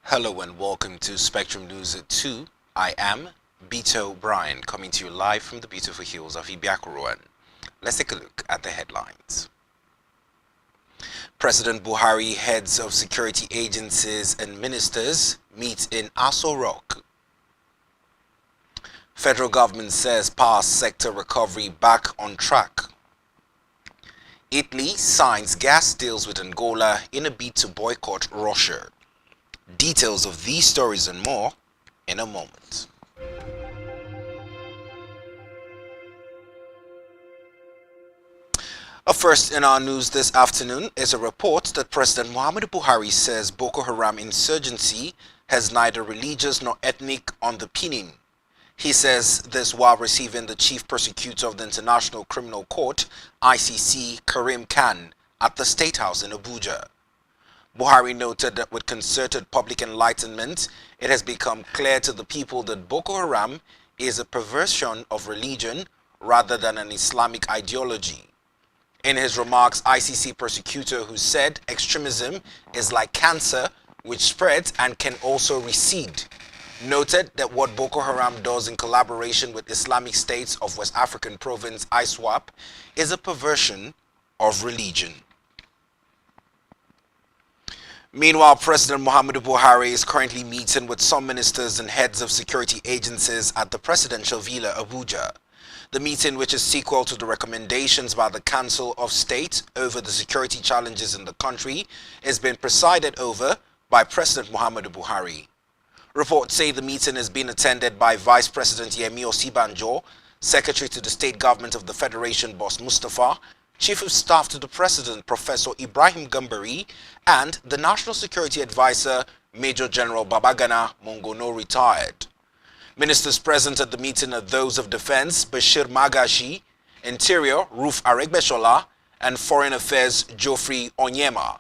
Hello and welcome to Spectrum News at 2. I am Bito Brian, coming to you live from the beautiful hills of Ibiakuruan. Let's take a look at the headlines. President Buhari, heads of security agencies and ministers meet in Aso Rock. Federal government says power sector recovery back on track. Italy signs gas deals with Angola in a bid to boycott Russia. Details of these stories and more in a moment. First in our news this afternoon is a report that President Muhammadu Buhari says Boko Haram insurgency has neither religious nor ethnic underpinning. He says this while receiving the chief prosecutor of the International Criminal Court, ICC, Karim Khan, at the State House in Abuja. Buhari noted that with concerted public enlightenment, it has become clear to the people that Boko Haram is a perversion of religion rather than an Islamic ideology. In his remarks, ICC prosecutor, who said extremism is like cancer which spreads and can also recede, noted that what Boko Haram does in collaboration with Islamic states of West African province ISWAP is a perversion of religion. Meanwhile, President Muhammadu Buhari is currently meeting with some ministers and heads of security agencies at the Presidential Villa, Abuja. The meeting, which is sequel to the recommendations by the Council of State over the security challenges in the country, is being presided over by President Muhammadu Buhari. Reports say the meeting is being attended by Vice President Yemi Osibanjo, Secretary to the State Government of the Federation, Boss Mustafa, Chief of Staff to the President, Professor Ibrahim Gambari, and the National Security Advisor, Major General Babagana Mongono, retired. Ministers present at the meeting are those of Defense, Bashir Magashi, Interior, Ruf Aregbeshola, and Foreign Affairs, Geoffrey Onyema.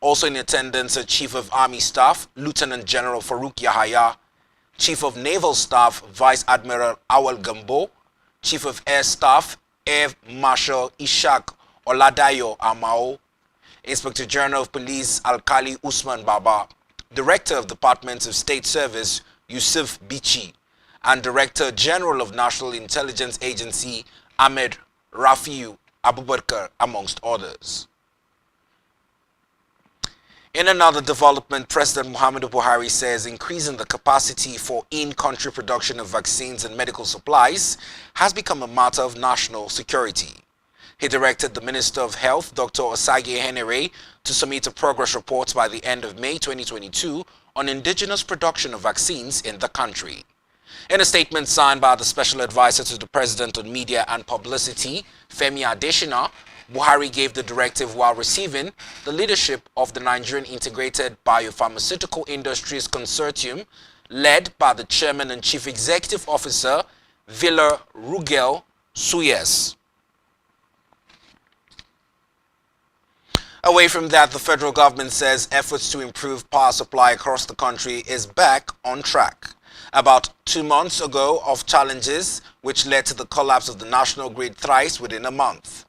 Also in attendance are Chief of Army Staff, Lieutenant General Farouk Yahaya, Chief of Naval Staff, Vice Admiral Awal Gambo, Chief of Air Staff, Air Marshal Ishak Oladayo Amao, Inspector General of Police Alkali Usman Baba, Director of Department of State Service Yusuf Bichi, and Director General of National Intelligence Agency Ahmed Rafiu Abubakar, amongst others. In another development, President Muhammadu Buhari says increasing the capacity for in-country production of vaccines and medical supplies has become a matter of national security. He directed the Minister of Health, Dr. Osage Henere, to submit a progress report by the end of May 2022 on indigenous production of vaccines in the country. In a statement signed by the Special Advisor to the President on Media and Publicity, Femi Adesina, Buhari gave the directive while receiving the leadership of the Nigerian Integrated Biopharmaceutical Industries Consortium, led by the Chairman and Chief Executive Officer, Villa Rugel Suyes. Away from that, the federal government says efforts to improve power supply across the country is back on track. About 2 months ago of challenges which led to the collapse of the national grid thrice within a month.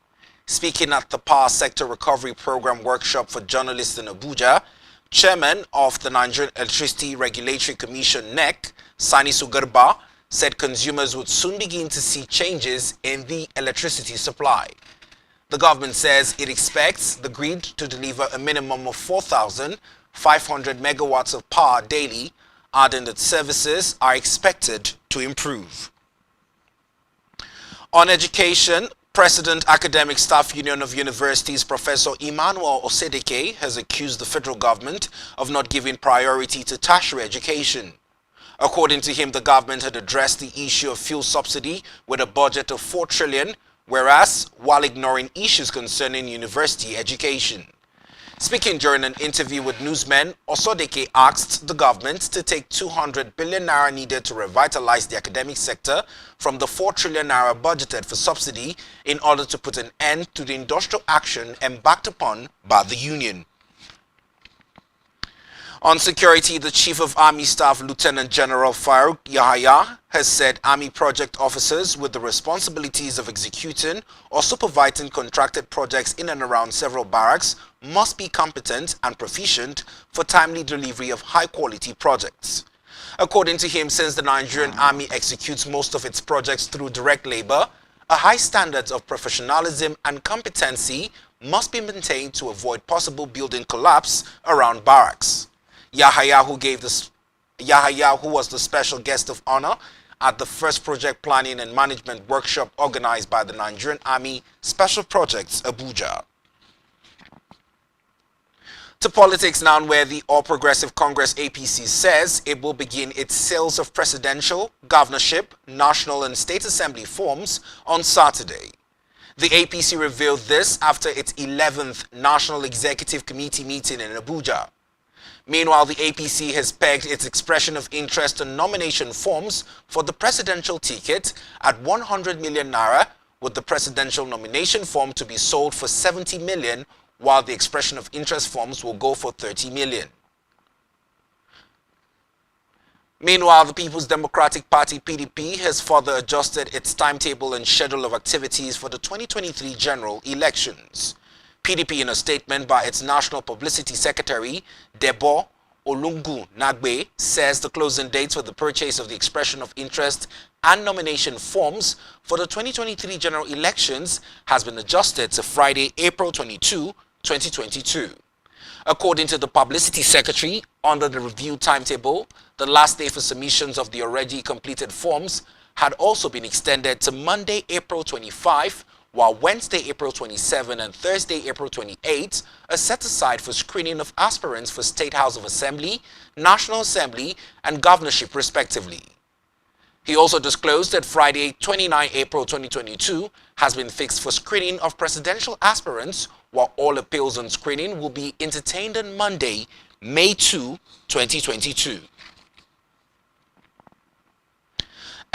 Speaking at the Power Sector Recovery Program workshop for journalists in Abuja, Chairman of the Nigerian Electricity Regulatory Commission (NEC), Sani Sugarba, said consumers would soon begin to see changes in the electricity supply. The government says it expects the grid to deliver a minimum of 4,500 megawatts of power daily, adding that services are expected to improve. On education, President Academic Staff Union of Universities Professor Emmanuel Osedeke has accused the federal government of not giving priority to tertiary education. According to him, the government had addressed the issue of fuel subsidy with a budget of 4 trillion, whereas while ignoring issues concerning university education. Speaking during an interview with newsmen, Osodeke asked the government to take 200 billion naira needed to revitalize the academic sector from the 4 trillion naira budgeted for subsidy in order to put an end to the industrial action embarked upon by the union. On security, the Chief of Army Staff, Lieutenant General Farouk Yahaya, has said Army project officers with the responsibilities of executing or supervising contracted projects in and around several barracks must be competent and proficient for timely delivery of high-quality projects. According to him, since the Nigerian Army executes most of its projects through direct labor, a high standard of professionalism and competency must be maintained to avoid possible building collapse around barracks. Yahaya, who was the special guest of honor at the first project planning and management workshop organized by the Nigerian Army Special Projects, Abuja. To politics now, where the All Progressive Congress APC says it will begin its sales of presidential, governorship, national and state assembly forms on Saturday. The APC revealed this after its 11th National Executive Committee meeting in Abuja. Meanwhile, the APC has pegged its expression of interest on nomination forms for the presidential ticket at 100 million naira, with the presidential nomination form to be sold for 70 million, while the expression of interest forms will go for 30 million. Meanwhile, the People's Democratic Party (PDP) has further adjusted its timetable and schedule of activities for the 2023 general elections. PDP, in a statement by its National Publicity Secretary, Debo Olungu Nagbe, says the closing dates for the purchase of the expression of interest and nomination forms for the 2023 general elections has been adjusted to Friday, April 22, 2022. According to the Publicity Secretary, under the review timetable, the last day for submissions of the already completed forms had also been extended to Monday, April 25, while Wednesday, April 27 and Thursday, April 28 are set aside for screening of aspirants for State House of Assembly, National Assembly and governorship respectively. He also disclosed that Friday, 29 April 2022 has been fixed for screening of presidential aspirants, while all appeals on screening will be entertained on Monday, May 2, 2022.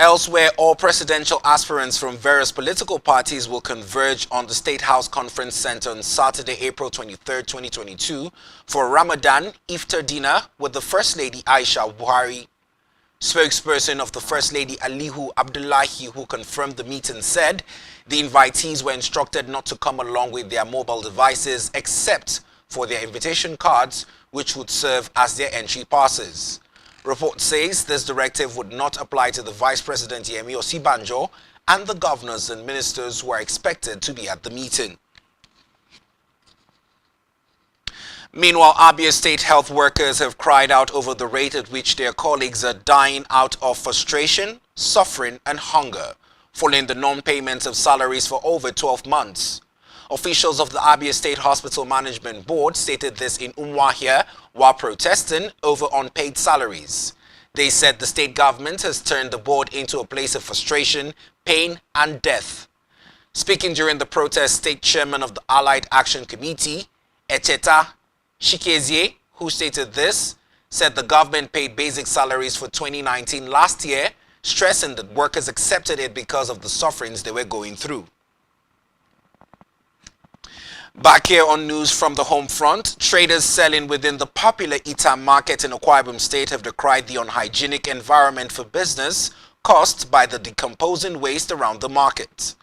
Elsewhere, all presidential aspirants from various political parties will converge on the State House Conference Center on Saturday, April 23, 2022 for Ramadan Iftar dinner with the First Lady Aisha Buhari. Spokesperson of the First Lady Alihu Abdullahi, who confirmed the meeting, said the invitees were instructed not to come along with their mobile devices except for their invitation cards, which would serve as their entry passes. Report says this directive would not apply to the Vice President Yemi Osibanjo and the governors and ministers who are expected to be at the meeting. Meanwhile, Abia State health workers have cried out over the rate at which their colleagues are dying out of frustration, suffering and hunger, following the non-payment of salaries for over 12 months. Officials of the Abia State Hospital Management Board stated this in Umuahia while protesting over unpaid salaries. They said the state government has turned the board into a place of frustration, pain and death. Speaking during the protest, State Chairman of the Allied Action Committee, Echeta Shikezie, who stated this, said the government paid basic salaries for 2019 last year, stressing that workers accepted it because of the sufferings they were going through. Back here on news from the home front, traders selling within the popular Itam market in Akwa Ibom State have decried the unhygienic environment for business caused by the decomposing waste around the market.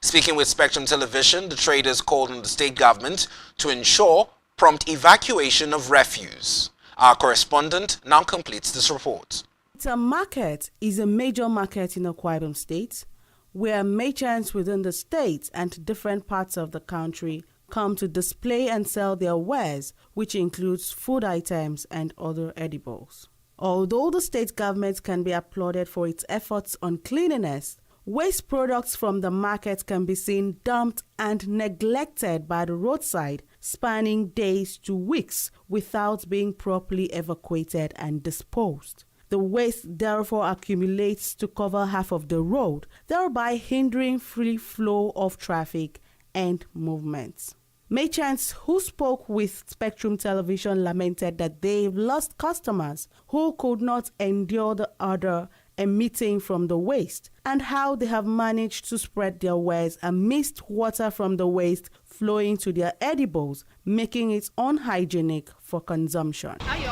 Speaking with Spectrum Television, the traders called on the state government to ensure prompt evacuation of refuse. Our correspondent now completes this report. Itam market is a major market in Akwa Ibom State where merchants within the state and different parts of the country come to display and sell their wares, which includes food items and other edibles. Although the state government can be applauded for its efforts on cleanliness, waste products from the market can be seen dumped and neglected by the roadside, spanning days to weeks without being properly evacuated and disposed. The waste therefore accumulates to cover half of the road, thereby hindering free flow of traffic and movements. Merchants who spoke with Spectrum Television lamented that they've lost customers who could not endure the odor emitting from the waste, and how they have managed to spread their wares amidst water from the waste flowing to their edibles, making it unhygienic for consumption. How you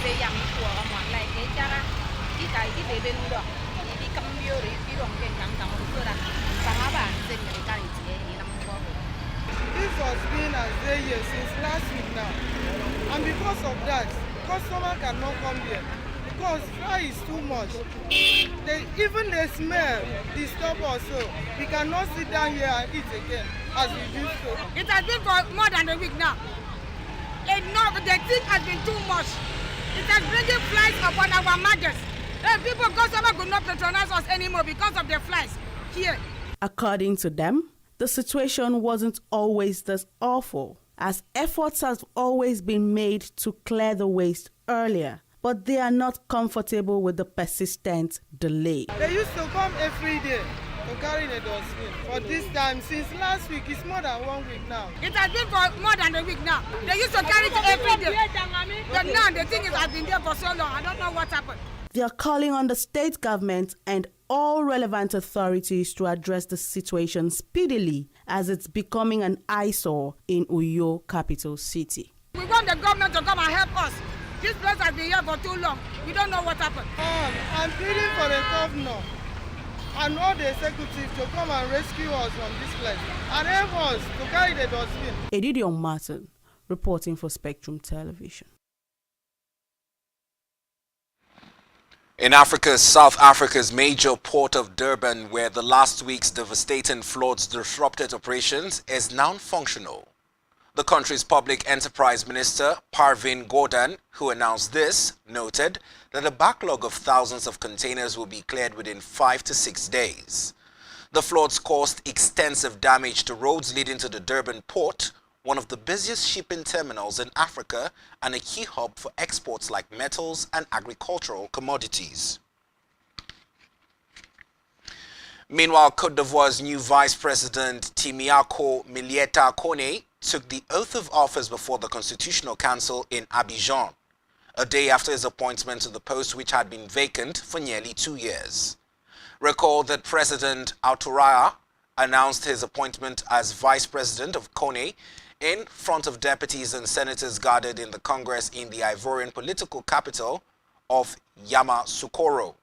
This was been as they here since last week now. And because of that, customer cannot come here because fly is too much. Even the smell disturb us, so we cannot sit down here and eat again as we used to. It has been for more than a week now. Enough, the thing has been too much. It has bringing flies upon our markets. People, customers could not patronize us anymore because of the flies here. According to them, the situation wasn't always this awful, as efforts have always been made to clear the waste earlier, but they are not comfortable with the persistent delay. They used to come every day to carry the dustbin. For this time, since last week, it's more than 1 week now. It has been for more than a week now. They used to carry it every day. But now the thing is, I've been there for so long, I don't know what happened. They are calling on the state government and all relevant authorities to address the situation speedily, as it's becoming an eyesore in Uyo, capital city. We want the government to come and help us. This place has been here for too long. We don't know what happened. I'm pleading for the governor and all the executives to come and rescue us from this place and help us to carry the dustbin. Edidion Martin, reporting for Spectrum Television. In Africa, South Africa's major port of Durban, where the last week's devastating floods disrupted operations, is now functional. The country's public enterprise minister, Parvin Gordhan, who announced this, noted that a backlog of thousands of containers will be cleared within 5 to 6 days. The floods caused extensive damage to roads leading to the Durban port, one of the busiest shipping terminals in Africa and a key hub for exports like metals and agricultural commodities. Meanwhile, Côte d'Ivoire's new Vice President Timiako Milieta Kone took the oath of office before the Constitutional Council in Abidjan, a day after his appointment to the post, which had been vacant for nearly 2 years. Recall that President Ouattara announced his appointment as Vice President of Kone in front of deputies and senators gathered in the Congress in the Ivorian political capital of Yamoussoukro.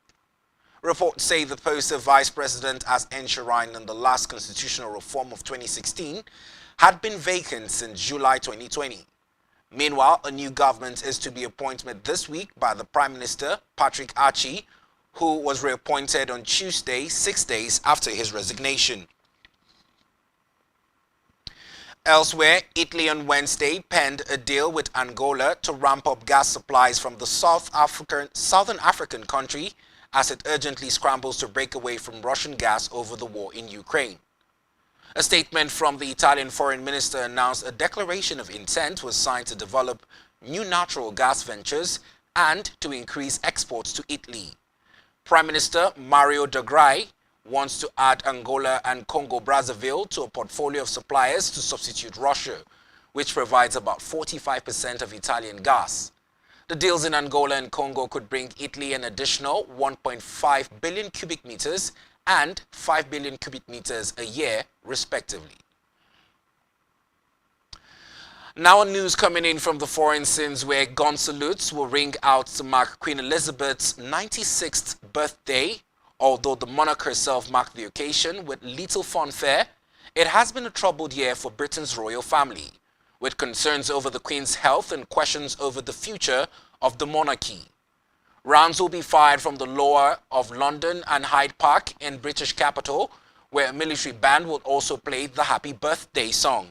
Reports say the post of vice president, as enshrined in the last constitutional reform of 2016, had been vacant since July 2020. Meanwhile, a new government is to be appointed this week by the Prime Minister, Patrick Achi, who was reappointed on Tuesday, 6 days after his resignation. Elsewhere, Italy on Wednesday penned a deal with Angola to ramp up gas supplies from the southern African country as it urgently scrambles to break away from Russian gas over the war in Ukraine. A statement from the Italian foreign minister announced a declaration of intent was signed to develop new natural gas ventures and to increase exports to Italy. Prime Minister Mario Draghi wants to add Angola and Congo-Brazzaville to a portfolio of suppliers to substitute Russia, which provides about 45% of Italian gas. The deals in Angola and Congo could bring Italy an additional 1.5 billion cubic meters and 5 billion cubic meters a year, respectively. Now news coming in from the foreign scenes, where gun salutes will ring out to mark Queen Elizabeth's 96th birthday. Although the monarch herself marked the occasion with little fanfare, it has been a troubled year for Britain's royal family, with concerns over the Queen's health and questions over the future of the monarchy. Rounds will be fired from the Lower of London and Hyde Park in British capital, where a military band will also play the Happy Birthday song.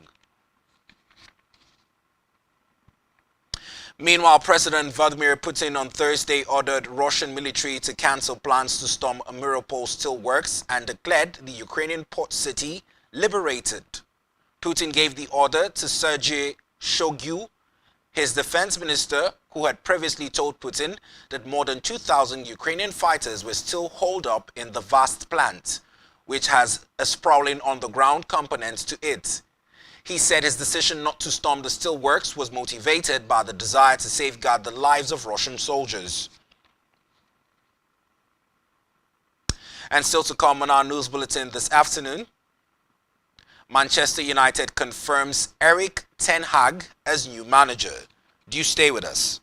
Meanwhile, President Vladimir Putin on Thursday ordered Russian military to cancel plans to storm Mariupol steelworks and declared the Ukrainian port city liberated. Putin gave the order to Sergei Shoigu, his defense minister, who had previously told Putin that more than 2,000 Ukrainian fighters were still holed up in the vast plant, which has a sprawling on-the-ground component to it. He said his decision not to storm the steelworks was motivated by the desire to safeguard the lives of Russian soldiers. And still to come on our news bulletin this afternoon, Manchester United confirms Erik ten Hag as new manager. Do you stay with us?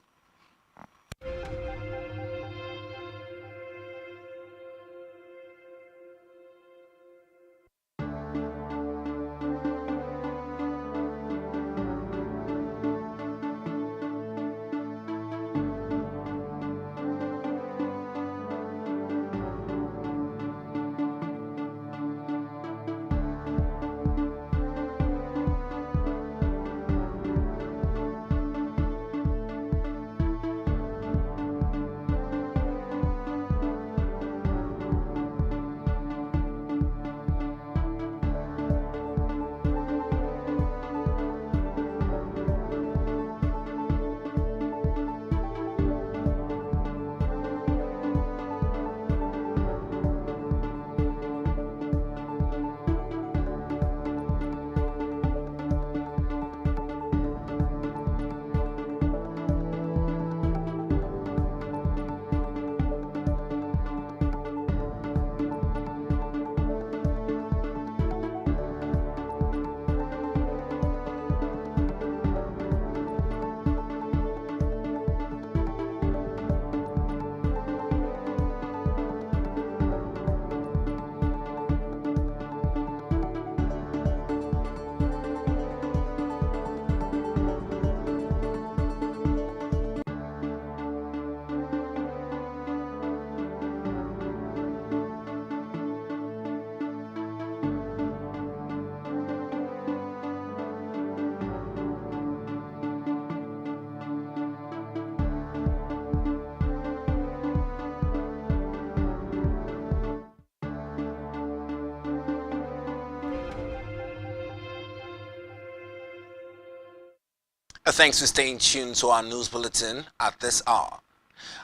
Thanks for staying tuned to our news bulletin at this hour.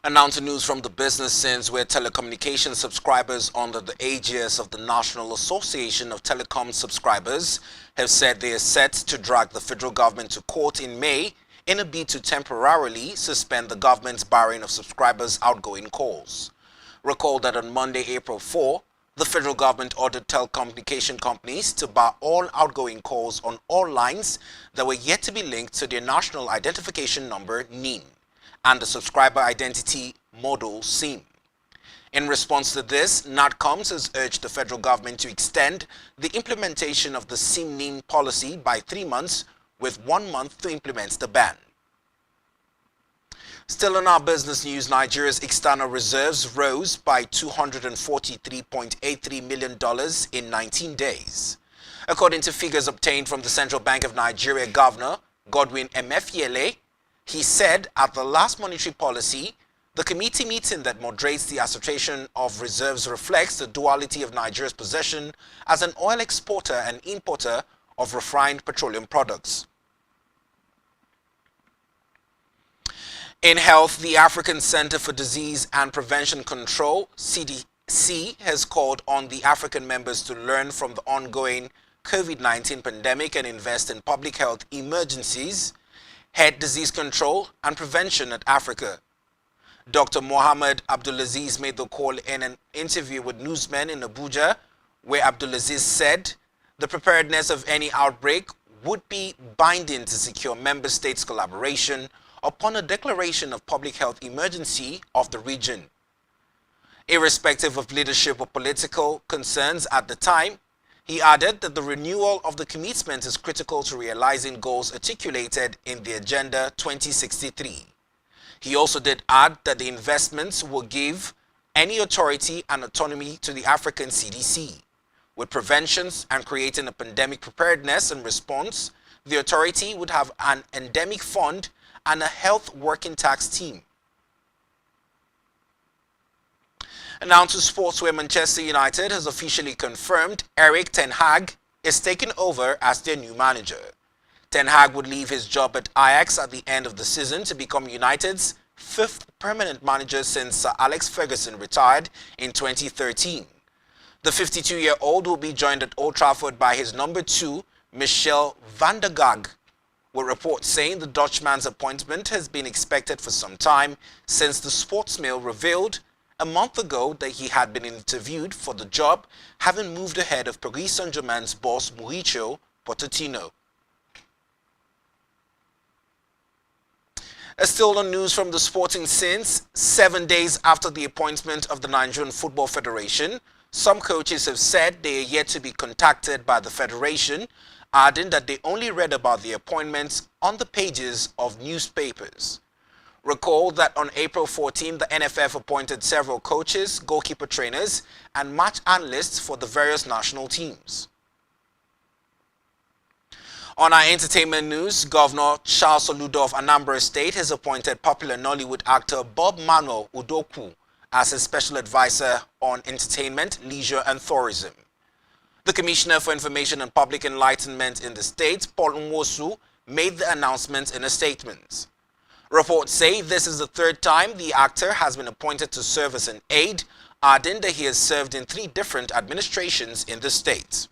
And now to news from the business sense, where telecommunication subscribers under the aegis of the National Association of Telecom Subscribers have said they are set to drag the federal government to court in May in a bid to temporarily suspend the government's barring of subscribers' outgoing calls. Recall that on Monday, April 4, the federal government ordered telecommunication companies to bar all outgoing calls on all lines that were yet to be linked to their National Identification Number (NIN) and the Subscriber Identity Model (SIM). In response to this, NATCOMS has urged the federal government to extend the implementation of the SIM-NIN policy by 3 months, with 1 month to implement the ban. Still in our business news, Nigeria's external reserves rose by $243.83 million in 19 days. According to figures obtained from the Central Bank of Nigeria Governor Godwin Emefiele, he said at the last monetary policy, the committee meeting that moderates the assertion of reserves reflects the duality of Nigeria's position as an oil exporter and importer of refined petroleum products. In health, the African Center for Disease and Prevention Control, CDC, has called on the African members to learn from the ongoing COVID-19 pandemic and invest in public health emergencies, head disease control and prevention at Africa. Dr. Mohammed Abdulaziz made the call in an interview with newsmen in Abuja, where Abdulaziz said the preparedness of any outbreak would be binding to secure member states' collaboration upon a declaration of public health emergency of the region. Irrespective of leadership or political concerns at the time, he added that the renewal of the commitment is critical to realizing goals articulated in the Agenda 2063. He also did add that the investments will give any authority and autonomy to the African CDC. With preventions and creating a pandemic preparedness and response, the authority would have an endemic fund and a health working tax team. And now to sports, where Manchester United has officially confirmed Erik ten Hag is taking over as their new manager. Ten Hag would leave his job at Ajax at the end of the season to become United's 5th permanent manager since Sir Alex Ferguson retired in 2013. The 52-year-old will be joined at Old Trafford by his number 2, Michel van der Gaag, with reports saying the Dutchman's appointment has been expected for some time, since the Sportsmail revealed a month ago that he had been interviewed for the job, having moved ahead of Paris Saint-Germain's boss Mauricio Pochettino. Still on news from the sporting scenes, 7 days after the appointment of the Nigerian Football Federation, some coaches have said they are yet to be contacted by the federation, adding that they only read about the appointments on the pages of newspapers. Recall that on April 14, the NFF appointed several coaches, goalkeeper trainers, and match analysts for the various national teams. On our entertainment news, Governor Charles Soludo of Anambra State has appointed popular Nollywood actor Bob Manuel Udoku as his special advisor on entertainment, leisure, and tourism. The Commissioner for Information and Public Enlightenment in the state, Paul Nwosu, made the announcement in a statement. Reports say this is the 3rd time the actor has been appointed to serve as an aide, adding that he has served in 3 different administrations in the state.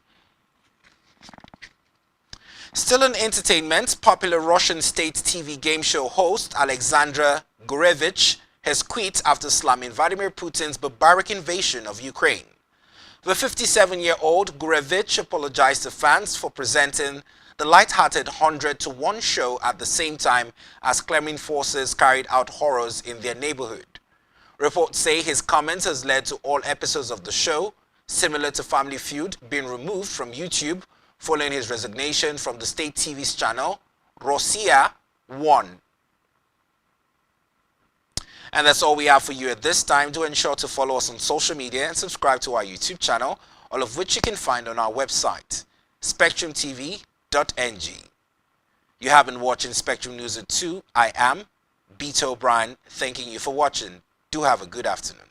Still in entertainment, popular Russian state TV game show host Alexandra Gurevich has quit after slamming Vladimir Putin's barbaric invasion of Ukraine. The 57-year-old Gurevich apologized to fans for presenting the light-hearted 100-to-1 show at the same time as Kremlin forces carried out horrors in their neighborhood. Reports say his comments has led to all episodes of the show, similar to Family Feud, being removed from YouTube following his resignation from the state TV's channel, Rossiya 1. And that's all we have for you at this time. Do ensure to follow us on social media and subscribe to our YouTube channel, all of which you can find on our website, STVNg. You have been watching Spectrum News at 2. I am Beto O'Brien, thanking you for watching. Do have a good afternoon.